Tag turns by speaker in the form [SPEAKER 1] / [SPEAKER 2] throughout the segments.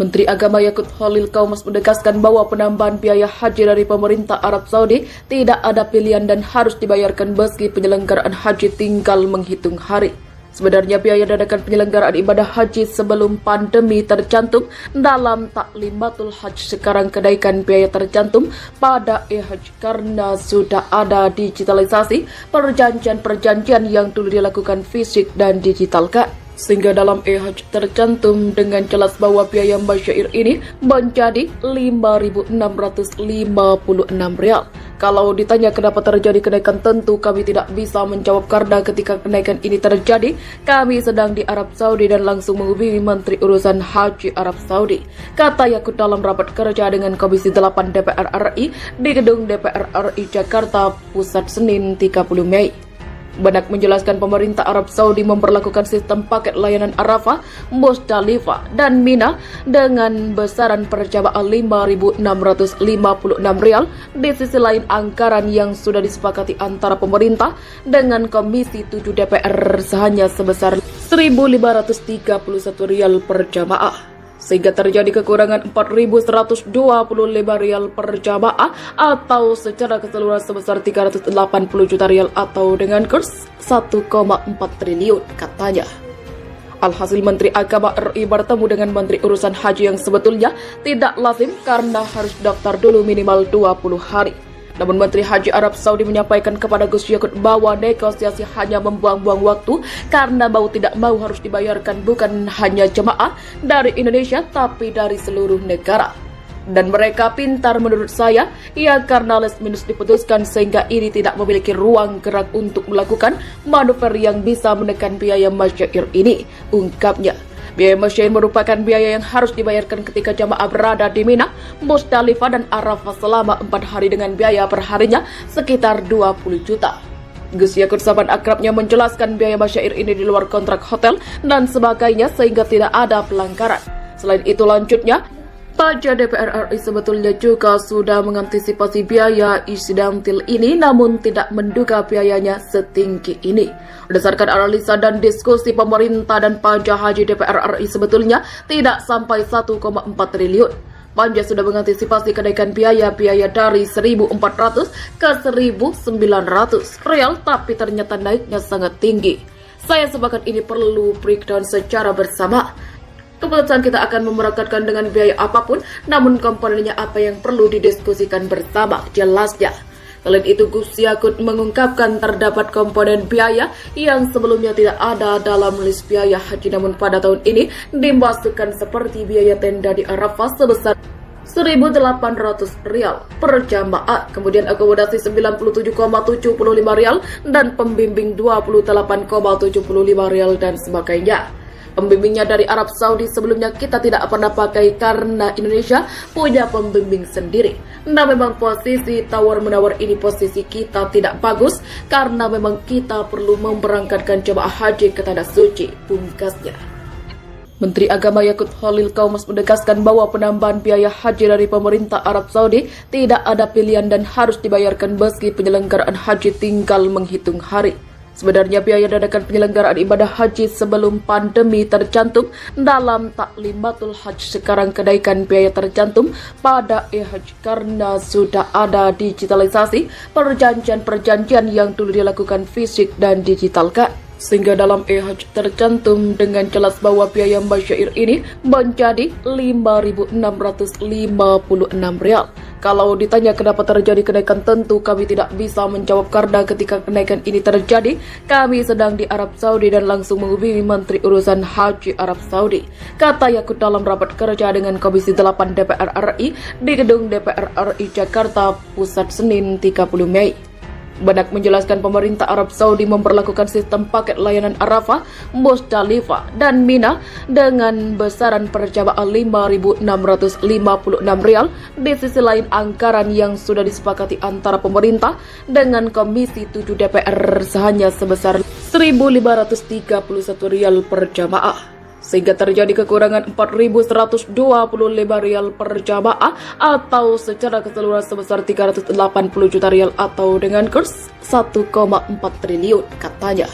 [SPEAKER 1] Menteri Agama Yakut Khalil Qaumas menegaskan bahwa penambahan biaya haji dari pemerintah Arab Saudi tidak ada pilihan dan harus dibayarkan meski penyelenggaraan haji tinggal menghitung hari. Sebenarnya biaya dadakan penyelenggaraan ibadah haji sebelum pandemi tercantum dalam Taklimatul Hajj. Sekarang kenaikan biaya tercantum pada e-hajj karena sudah ada digitalisasi perjanjian-perjanjian yang dulu dilakukan fisik dan digitalkan. Sehingga dalam e-hajj tercantum dengan jelas bahwa biaya masyair ini menjadi Rp5.656. Kalau ditanya kenapa terjadi kenaikan, tentu kami tidak bisa menjawab karena ketika kenaikan ini terjadi, kami sedang di Arab Saudi dan langsung menghubungi Menteri Urusan Haji Arab Saudi. Kata Yakut dalam rapat kerja dengan Komisi 8 DPR RI di Gedung DPR RI Jakarta Pusat Senin 30 Mei. Benak menjelaskan pemerintah Arab Saudi memperlakukan sistem paket layanan Arafah, Musdalifah, dan Mina dengan besaran per jamaah Rp5.656. Di sisi lain, anggaran yang sudah disepakati antara pemerintah dengan Komisi 7 DPR hanya sebesar Rp1.531 per jamaah. Sehingga terjadi kekurangan Rp4.125 per jamaah atau secara keseluruhan sebesar Rp380 juta atau dengan kurs 1,4 triliun katanya. Alhasil Menteri Agama RI bertemu dengan Menteri Urusan Haji yang sebetulnya tidak lazim karena harus daftar dulu minimal 20 hari. Namun Menteri Haji Arab Saudi menyampaikan kepada Gus Yakut bahwa negosiasi hanya membuang-buang waktu karena mau tidak mau harus dibayarkan bukan hanya jemaah dari Indonesia tapi dari seluruh negara. Dan mereka pintar menurut saya, ya karena last minute diputuskan sehingga ini tidak memiliki ruang gerak untuk melakukan manuver yang bisa menekan biaya masyair ini, ungkapnya. Biaya masyair merupakan biaya yang harus dibayarkan ketika jamaah berada di Mina, Musdalifah, dan Arafah selama 4 hari dengan biaya perharinya sekitar 20 juta. Gus Yakut sahabat akrabnya menjelaskan biaya masyair ini di luar kontrak hotel dan sebagainya sehingga tidak ada pelanggaran. Selain itu lanjutnya, Panja DPR RI sebetulnya juga sudah mengantisipasi biaya insidental ini namun tidak menduga biayanya setinggi ini. Berdasarkan analisa dan diskusi pemerintah dan panja haji DPR RI sebetulnya tidak sampai 1,4 triliun. Panja sudah mengantisipasi kenaikan biaya dari 1.400 ke 1.900 real tapi ternyata naiknya sangat tinggi. Saya sepakat ini perlu breakdown secara bersama. Keputusan kita akan memerakatkan dengan biaya apapun, namun komponennya apa yang perlu didiskusikan bersama, jelasnya. Selain itu, Gus Yakut mengungkapkan terdapat komponen biaya yang sebelumnya tidak ada dalam list biaya haji, namun pada tahun ini dimasukkan seperti biaya tenda di Arafah sebesar Rp1.800 per jamaah, kemudian akomodasi Rp97,75 dan pembimbing Rp28,75 dan sebagainya. Pembimbingnya dari Arab Saudi sebelumnya kita tidak pernah pakai karena Indonesia punya pembimbing sendiri. Nah memang posisi tawar-menawar ini posisi kita tidak bagus karena memang kita perlu memberangkatkan jemaah haji ke tanah suci, pungkasnya. Menteri Agama Yakut Khalil Qaumas menegaskan bahwa penambahan biaya haji dari pemerintah Arab Saudi tidak ada pilihan dan harus dibayarkan meski penyelenggaraan haji tinggal menghitung hari. Sebenarnya biaya dadakan penyelenggaraan ibadah haji sebelum pandemi tercantum dalam Taklimatul Hajj. Sekarang kenaikan biaya tercantum pada e-hajj karena sudah ada digitalisasi perjanjian-perjanjian yang dulu dilakukan fisik dan digitalkan. Sehingga dalam e-hajj tercantum dengan jelas bahwa biaya masyair ini menjadi Rp5.656. Kalau ditanya kenapa terjadi kenaikan, tentu kami tidak bisa menjawab karena ketika kenaikan ini terjadi, kami sedang di Arab Saudi dan langsung menghubungi Menteri Urusan Haji Arab Saudi. Kata Yakut dalam rapat kerja dengan Komisi 8 DPR RI di Gedung DPR RI Jakarta Pusat Senin 30 Mei. Benak menjelaskan pemerintah Arab Saudi memperlakukan sistem paket layanan Arafah, Musdalifah, dan Mina dengan besaran per jamaah Rp5.656. Di sisi lain, anggaran yang sudah disepakati antara pemerintah dengan Komisi 7 DPR hanya sebesar Rp1.531 per jamaah. Sehingga terjadi kekurangan Rp4.125 per jamaah atau secara keseluruhan sebesar Rp380 juta atau dengan kurs 1,4 triliun katanya.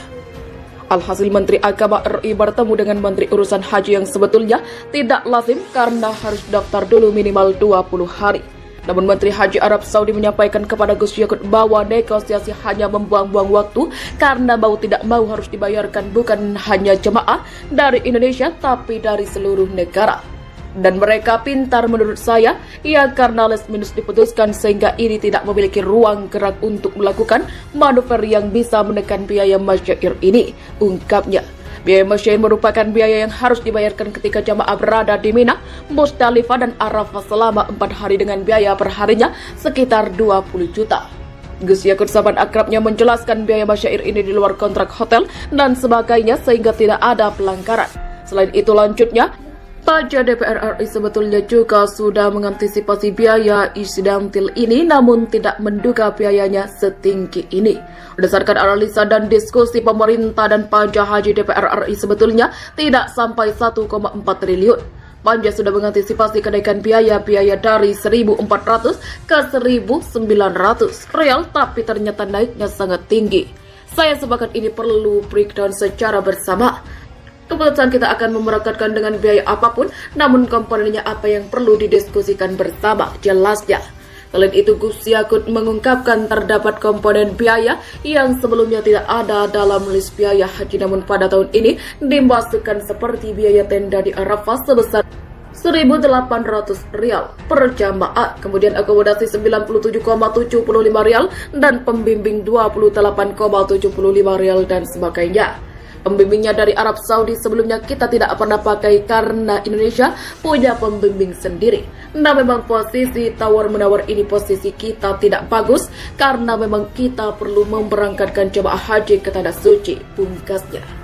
[SPEAKER 1] Alhasil Menteri Agama RI bertemu dengan Menteri Urusan Haji yang sebetulnya tidak lazim karena harus daftar dulu minimal 20 hari. Namun Menteri Haji Arab Saudi menyampaikan kepada Gus Yakut bahwa negosiasi hanya membuang-buang waktu karena mau tidak mau harus dibayarkan bukan hanya jemaah dari Indonesia tapi dari seluruh negara. Dan mereka pintar menurut saya, ya karena last minute diputuskan sehingga ini tidak memiliki ruang gerak untuk melakukan manuver yang bisa menekan biaya masyair ini, ungkapnya. Biaya masyair merupakan biaya yang harus dibayarkan ketika jamaah berada di Mina, Musdalifah dan Arafah selama 4 hari dengan biaya per harinya sekitar 20 juta. Gus Yakut sahabat akrabnya menjelaskan biaya masyair ini di luar kontrak hotel dan sebagainya sehingga tidak ada pelanggaran. Selain itu lanjutnya, Panja DPR RI sebetulnya juga sudah mengantisipasi biaya insidental ini namun tidak menduga biayanya setinggi ini. Berdasarkan analisa dan diskusi pemerintah dan panja haji DPR RI sebetulnya tidak sampai 1,4 triliun. Panja sudah mengantisipasi kenaikan biaya dari 1.400 ke 1.900 real tapi ternyata naiknya sangat tinggi. Saya sepakat ini perlu breakdown secara bersama. Keputusan kita akan memerakatkan dengan biaya apapun, namun komponennya apa yang perlu didiskusikan bersama, jelasnya. Selain itu, Gus Yakut mengungkapkan terdapat komponen biaya yang sebelumnya tidak ada dalam list biaya haji, namun pada tahun ini dimasukkan seperti biaya tenda di Arafah sebesar 1.800 rial per jamaah, kemudian akomodasi 97,75 rial dan pembimbing 28,75 rial dan sebagainya. Pembimbingnya dari Arab Saudi sebelumnya kita tidak pernah pakai karena Indonesia punya pembimbing sendiri. Nah memang posisi tawar-menawar ini posisi kita tidak bagus karena memang kita perlu memberangkatkan jemaah haji ke tanah suci, pungkasnya.